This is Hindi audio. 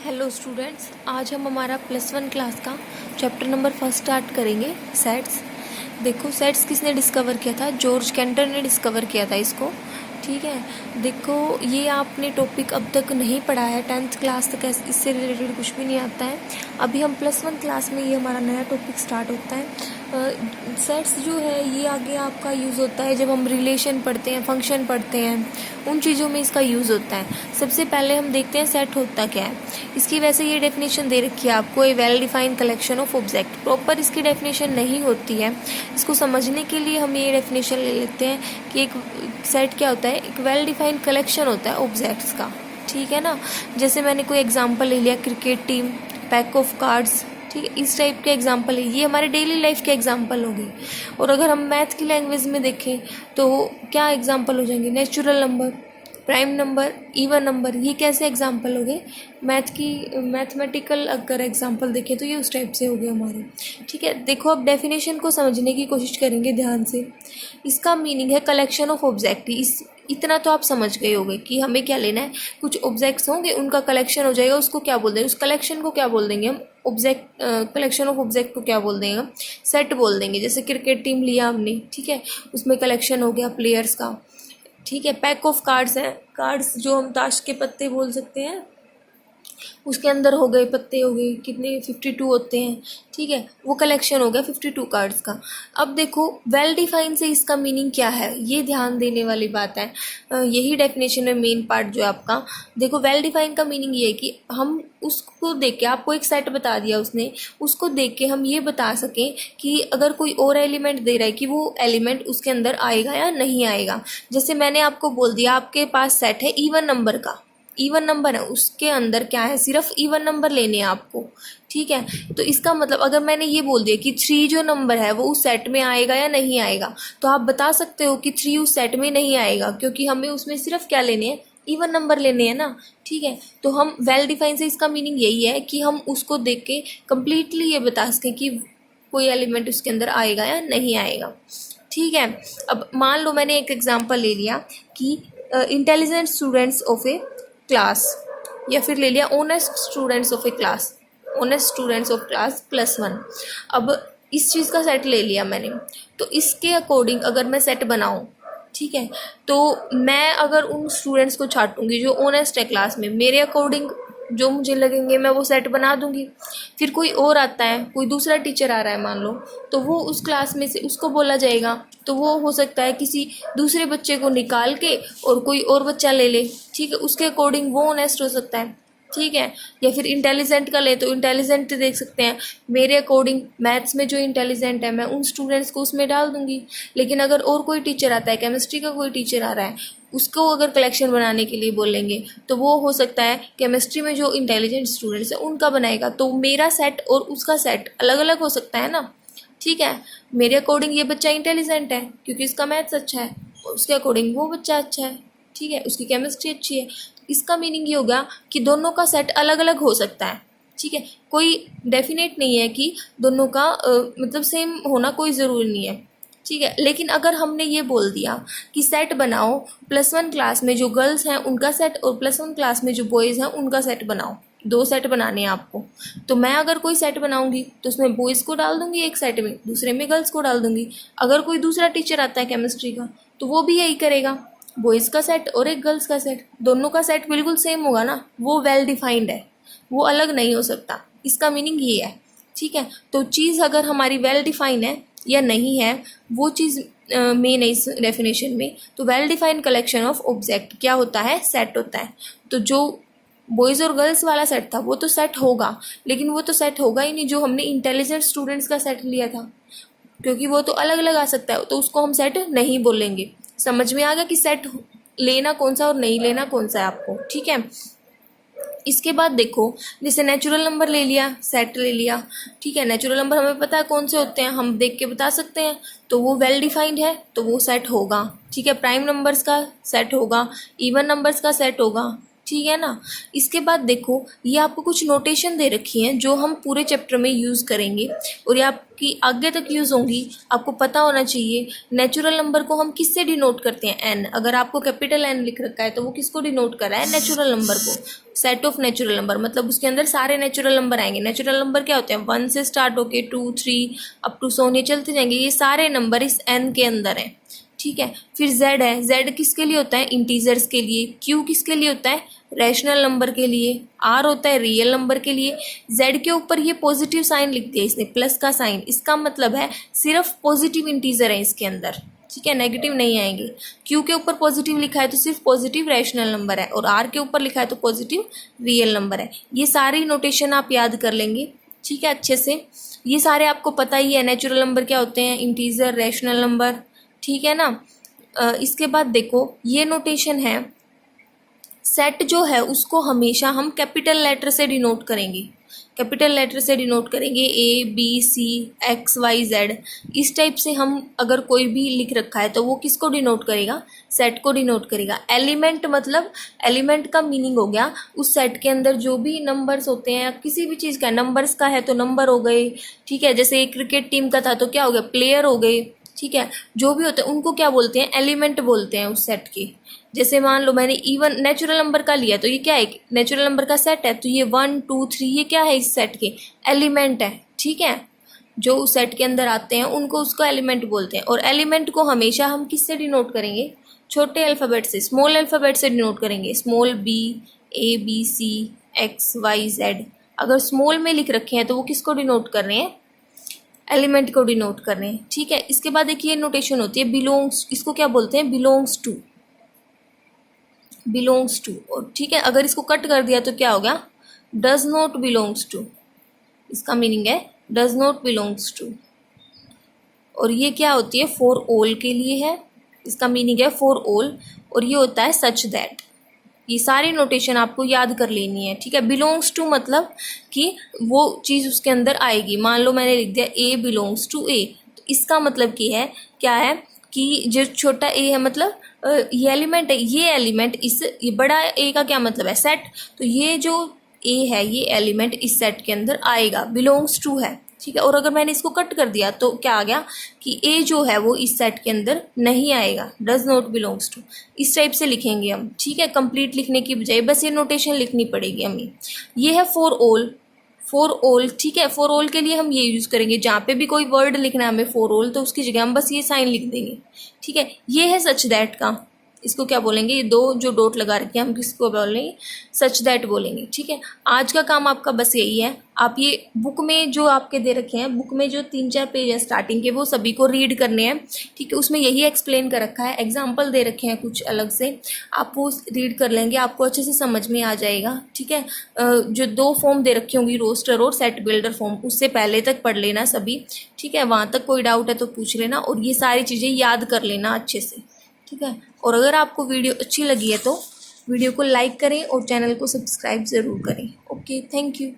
हेलो स्टूडेंट्स, आज हम हमारा +1 क्लास का चैप्टर नंबर 1 स्टार्ट करेंगे। सेट्स। देखो, सेट्स किसने डिस्कवर किया था? जॉर्ज कैंटर ने डिस्कवर किया था इसको। ठीक है, देखो ये आपने टॉपिक अब तक नहीं पढ़ा है, 10th क्लास तक इससे रिलेटेड कुछ भी नहीं आता है। अभी हम +1 क्लास में ये हमारा नया टॉपिक स्टार्ट होता है। सेट्स जो है ये आगे आपका यूज़ होता है जब हम रिलेशन पढ़ते हैं, फंक्शन पढ़ते हैं, उन चीज़ों में इसका यूज़ होता है। सबसे पहले हम देखते हैं सेट होता क्या है। इसकी वैसे ये डेफिनेशन दे रखी है आपको, a well defined collection of object. Proper इसकी डेफिनेशन नहीं होती है, इसको समझने के लिए हम ये डेफिनेशन ले लेते हैं कि एक सेट क्या होता है। एक वेल डिफाइंड कलेक्शन होता है ऑब्जेक्ट्स का, ठीक है ना। जैसे मैंने कोई एग्जांपल ले लिया, cricket team, pack of cards, ठीक है, इस टाइप के एग्जांपल है। ये हमारे डेली लाइफ के एग्जांपल हो गए। और अगर हम मैथ की लैंग्वेज में देखें तो क्या एग्जांपल हो जाएंगे? Natural number, prime number, even number. ये कैसे एग्जांपल हो गए? मैथमेटिकल अगर एग्जांपल देखें तो ये उस टाइप से हो गए हमारे। ठीक है, देखो अब डेफिनेशन को समझने की कोशिश करेंगे ध्यान से। इसका मीनिंग है कलेक्शन ऑफ ऑब्जेक्ट। इतना तो आप समझ गए होंगे कि हमें क्या लेना है। कुछ ऑब्जेक्ट्स होंगे, उनका कलेक्शन हो जाएगा, उसको क्या बोल देंगे? उस कलेक्शन को क्या बोल देंगे हम? ऑब्जेक्ट, कलेक्शन ऑफ ऑब्जेक्ट को क्या बोल देंगे हम? सेट बोल देंगे। जैसे क्रिकेट टीम लिया हमने, ठीक है, उसमें कलेक्शन हो गया प्लेयर्स का। ठीक है, पैक ऑफ कार्ड्स हैं, कार्ड्स जो हम ताश के पत्ते बोल सकते हैं, उसके अंदर हो गए पत्ते, हो गए कितने? 52 होते हैं। ठीक है, वो कलेक्शन हो गया 52 कार्ड्स का। अब देखो वेल डिफाइन से इसका मीनिंग क्या है, ये ध्यान देने वाली बात है। यही डेफिनेशन है मेन पार्ट जो आपका। देखो वेल डिफाइन का मीनिंग ये है कि हम उसको देख के, आपको एक सेट बता दिया उसने, उसको देख के हम ये बता सकें कि अगर कोई और एलिमेंट दे रहा है कि वो एलिमेंट उसके अंदर आएगा या नहीं आएगा। जैसे मैंने आपको बोल दिया आपके पास सेट है इवन नंबर का, इवन नंबर है, उसके अंदर क्या है? सिर्फ इवन नंबर लेने हैं आपको। ठीक है, तो इसका मतलब अगर मैंने ये बोल दिया कि 3 जो नंबर है वो उस सेट में आएगा या नहीं आएगा, तो आप बता सकते हो कि 3 उस सेट में नहीं आएगा, क्योंकि हमें उसमें सिर्फ क्या लेने हैं? इवन नंबर लेने हैं ना। ठीक है, तो हम वेल डिफाइन से इसका मीनिंग यही है कि हम उसको देख के कंप्लीटली ये बता सकें कि कोई एलिमेंट उसके अंदर आएगा या नहीं आएगा। ठीक है, अब मान लो मैंने एक एग्जांपल ले लिया कि intelligent students of A class, या फिर ले लिया honest students of A class, honest students of class +1। अब इस चीज़ का सेट ले लिया मैंने, तो इसके अकॉर्डिंग अगर मैं सेट बनाऊं, ठीक है, तो मैं अगर उन स्टूडेंट्स को छांटूंगी जो ऑनेस्ट है क्लास में, मेरे अकॉर्डिंग जो मुझे लगेंगे मैं वो सेट बना दूंगी। फिर कोई और आता है, कोई दूसरा टीचर आ रहा है मान लो, तो वो उस क्लास में से उसको बोला जाएगा, तो वो हो सकता है किसी दूसरे बच्चे को निकाल के और कोई और बच्चा ले ले। ठीक है, उसके अकॉर्डिंग वो ऑनेस्ट हो सकता है। ठीक है, या फिर इंटेलिजेंट का ले तो इंटेलिजेंट देख सकते हैं, मेरे अकॉर्डिंग मैथ्स में जो इंटेलिजेंट है मैं उन स्टूडेंट्स को उसमें डाल दूंगी। लेकिन अगर और कोई टीचर आता है, केमिस्ट्री का कोई टीचर आ रहा है, उसको अगर कलेक्शन बनाने के लिए बोलेंगे तो वो हो सकता है केमिस्ट्री में जो इंटेलिजेंट स्टूडेंट्स हैं उनका बनाएगा। तो मेरा सेट और उसका सेट अलग अलग हो सकता है ना। ठीक है, मेरे अकॉर्डिंग ये बच्चा इंटेलिजेंट है क्योंकि इसका मैथ्स अच्छा है, और उसके अकॉर्डिंग वो बच्चा अच्छा है, ठीक है, उसकी केमिस्ट्री अच्छी है। इसका मीनिंग ये होगा कि दोनों का सेट अलग अलग हो सकता है। ठीक है, कोई डेफिनेट नहीं है कि दोनों का मतलब सेम होना कोई ज़रूरी नहीं है। ठीक है, लेकिन अगर हमने ये बोल दिया कि सेट बनाओ +1 क्लास में जो गर्ल्स हैं उनका सेट और +1 क्लास में जो बॉयज़ हैं उनका सेट बनाओ, 2 सेट बनाने हैं आपको, तो मैं अगर कोई सेट बनाऊंगी तो उसमें बॉयज़ को डाल दूंगी एक सेट में, दूसरे में गर्ल्स को डाल दूंगी। अगर कोई दूसरा टीचर आता है केमिस्ट्री का तो वो भी यही करेगा, बॉयज़ का सेट और एक गर्ल्स का सेट, दोनों का सेट बिल्कुल सेम होगा ना। वो वेल डिफाइंड है, वो अलग नहीं हो सकता। इसका मीनिंग ये है। ठीक है, तो चीज़ अगर हमारी वेल डिफाइन है या नहीं है, वो चीज़ मेन है इस डेफिनेशन में। तो well defined collection of object क्या होता है? सेट होता है। तो जो बॉयज़ और गर्ल्स वाला सेट था वो तो सेट होगा, लेकिन वो तो सेट होगा ही नहीं जो हमने इंटेलिजेंट स्टूडेंट्स का सेट लिया था, क्योंकि वो तो अलग अलग आ सकता है, तो उसको हम सेट नहीं बोलेंगे। समझ में आ गया कि सेट लेना कौन सा और नहीं लेना कौन सा है आपको। ठीक है, इसके बाद देखो, जैसे नेचुरल नंबर ले लिया, सेट ले लिया। ठीक है, नेचुरल नंबर हमें पता है कौन से होते हैं, हम देख के बता सकते हैं, तो वो वेल डिफाइंड है तो वो सेट होगा। ठीक है, प्राइम नंबर्स का सेट होगा, इवन नंबर्स का सेट होगा, ठीक है ना। इसके बाद देखो ये आपको कुछ नोटेशन दे रखी हैं जो हम पूरे चैप्टर में यूज़ करेंगे और ये आपकी आगे तक यूज़ होंगी। आपको पता होना चाहिए नेचुरल नंबर को हम किससे डिनोट करते हैं, एन। अगर आपको कैपिटल एन लिख रखा है तो वो किसको डिनोट कर रहा है, नेचुरल नंबर को। सेट ऑफ नेचुरल नंबर मतलब उसके अंदर सारे नेचुरल नंबर आएंगे। नेचुरल नंबर क्या होते हैं, 1 से स्टार्ट होके 2 3 अप टू सोन ये चलते जाएंगे। ये सारे नंबर इस एन के अंदर हैं, ठीक है। फिर जेड है, जेड किसके लिए होता है, इंटीजर्स के लिए। क्यू किसके लिए होता है, रैशनल नंबर के लिए। आर होता है रियल नंबर के लिए। जेड के ऊपर ये पॉजिटिव साइन लिख दिया इसने, प्लस का साइन। इसका मतलब है सिर्फ पॉजिटिव इंटीजर है इसके अंदर, ठीक है, नेगेटिव नहीं आएंगे। क्यू के ऊपर पॉजिटिव लिखा है तो सिर्फ पॉजिटिव रैशनल नंबर है, और आर के ऊपर लिखा है तो पॉजिटिव रियल नंबर है। ये सारी नोटेशन आप याद कर लेंगे, ठीक है, अच्छे से। ये सारे आपको पता ही है, नेचुरल नंबर क्या होते हैं, इंटीजर, रैशनल नंबर, ठीक है ना। इसके बाद देखो ये नोटेशन है, सेट जो है उसको हमेशा हम कैपिटल लेटर से डिनोट करेंगे। कैपिटल लेटर से डिनोट करेंगे, A B C X Y Z. इस टाइप से हम अगर कोई भी लिख रखा है तो वो किसको डिनोट करेगा, सेट को डिनोट करेगा। एलिमेंट मतलब एलिमेंट का मीनिंग हो गया उस सेट के अंदर जो भी नंबर्स होते हैं, किसी भी चीज़ का, नंबर्स का है तो नंबर हो गए, ठीक है। जैसे एक क्रिकेट टीम का था तो क्या हो गया, प्लेयर हो गए, ठीक है। जो भी होते हैं उनको क्या बोलते हैं, एलिमेंट बोलते हैं उस सेट के। जैसे मान लो मैंने इवन नेचुरल नंबर का लिया तो ये क्या है, नेचुरल नंबर का सेट है, तो ये 1 2 3 ये क्या है, इस सेट के एलिमेंट है, ठीक है। जो उस सेट के अंदर आते हैं उनको उसको एलिमेंट बोलते हैं। और एलिमेंट को हमेशा हम किससे डिनोट करेंगे, छोटे अल्फ़ाबेट से, स्मॉल अल्फ़ाबेट से डिनोट करेंगे। Small B, A B C X Y Z. अगर स्मॉल में लिख रखे हैं तो वो किसको डिनोट कर रहे हैं, एलिमेंट को डिनोट कर रहे हैं, ठीक है। इसके बाद एक ये नोटेशन होती है बिलोंग्स, इसको क्या बोलते हैं, बिलोंग्स टू, बिलोंग्स टू। और ठीक है, अगर इसको कट कर दिया तो क्या हो गया, डज नॉट बिलोंग्स टू। इसका मीनिंग है डज नॉट बिलोंग्स टू। और ये क्या होती है, फॉर ऑल के लिए है, इसका मीनिंग है फॉर ऑल। और ये होता है सच दैट। ये सारी नोटेशन आपको याद कर लेनी है, ठीक है। बिलोंग्स टू मतलब कि वो चीज़ उसके अंदर आएगी। मान लो मैंने लिख दिया ए बिलोंग्स टू ए, तो इसका मतलब कि है क्या है कि जो छोटा ए है मतलब ये एलिमेंट है, ये एलिमेंट इस, ये बड़ा ए का क्या मतलब है, सेट। तो ये जो ए है ये एलिमेंट इस सेट के अंदर आएगा, बिलोंग्स टू है, ठीक है। और अगर मैंने इसको कट कर दिया तो क्या आ गया कि ए जो है वो इस सेट के अंदर नहीं आएगा, डज नॉट बिलोंग्स टू। इस टाइप से लिखेंगे हम, ठीक है। कंप्लीट लिखने की बजाय बस ये नोटेशन लिखनी पड़ेगी हमें। ये है फॉर ऑल, फॉर ऑल, ठीक है। फॉर ऑल के लिए हम ये यूज़ करेंगे, जहाँ पे भी कोई वर्ड लिखना है हमें फॉर ऑल तो उसकी जगह हम बस ये साइन लिख देंगे, ठीक है। ये है सच दैट का, इसको क्या बोलेंगे, ये दो जो डॉट लगा रखे हैं हम किसको बोलेंगे, सच दैट बोलेंगे, ठीक है। आज का काम आपका बस यही है, आप ये बुक में जो आपके दे रखे हैं, बुक में जो 3-4 पेज है स्टार्टिंग के वो सभी को रीड करने हैं, ठीक है। उसमें यही एक्सप्लेन कर रखा है, एग्जाम्पल दे रखे हैं कुछ अलग से, आप वो रीड कर लेंगे, आपको अच्छे से समझ में आ जाएगा, ठीक है। जो 2 फॉर्म दे रखी होंगी, रोस्टर और सेट बिल्डर फॉर्म, उससे पहले तक पढ़ लेना सभी, ठीक है। वहाँ तक कोई डाउट है तो पूछ लेना, और ये सारी चीज़ें याद कर लेना अच्छे से, ठीक है। और अगर आपको वीडियो अच्छी लगी है तो वीडियो को लाइक करें और चैनल को सब्सक्राइब ज़रूर करें। Okay, thank you.